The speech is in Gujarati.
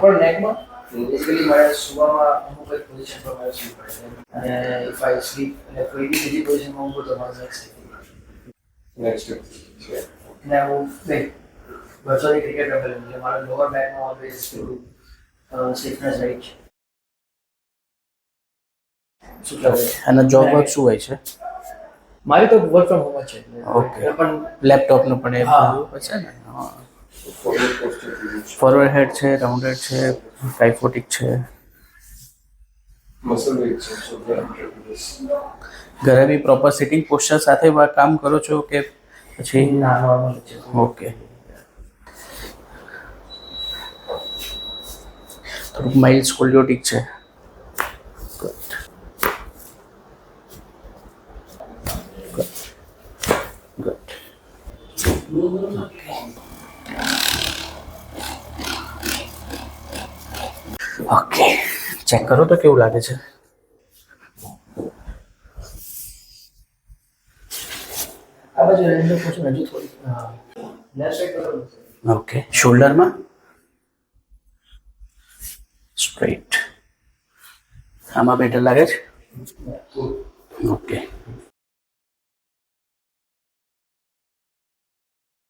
પ્રોપર નેકમાં બેઝિકલી મારે સુવામાં અમુક એક પોઝિશન પર મારે સૂવું પડે છે અને ઇફ આઈ સ્લીપ એટલે કોઈ બી બીજી પોઝિશનમાં ઊંઘું તો મારું નેક્સ્ટ ને હું વર્ષોથી ક્રિકેટ રમેલું છે મારા લોઅર બેકમાં ઓલવેઝ સ્ટીફનેસ રહી છે. શું કહેવાય અને જોબ વર્ક શું હોય છે? મારી તો વર્ક ફ્રોમ હોમ જ છે. ઓકે, પણ લેપટોપનું પણ એ હા. બધું છે ને? હા. ફોરવર્ડ હેડ છે, રાઉન્ડ હેડ છે, ટ્રાઇફોટિક છે. ઘરે બી પ્રોપર સિટિંગ પોસ્ચર સાથે કામ કરો છો કે પછી? ના નોર્મલ છે. ઓકે. થોડુંક માઇલ્ડ સ્કોલિયોટિક છે. ગુડ. ઓકે, ચેક કરો તો કેવું લાગે છે? આ બાજુ રેન્જ પોઝિશન હજુ થોડી લેફ્ટ સાઈડ પર. ઓકે, શોલ્ડરમાં સ્ટ્રેટ. આમાં બેટર લાગે છે? ઓકે.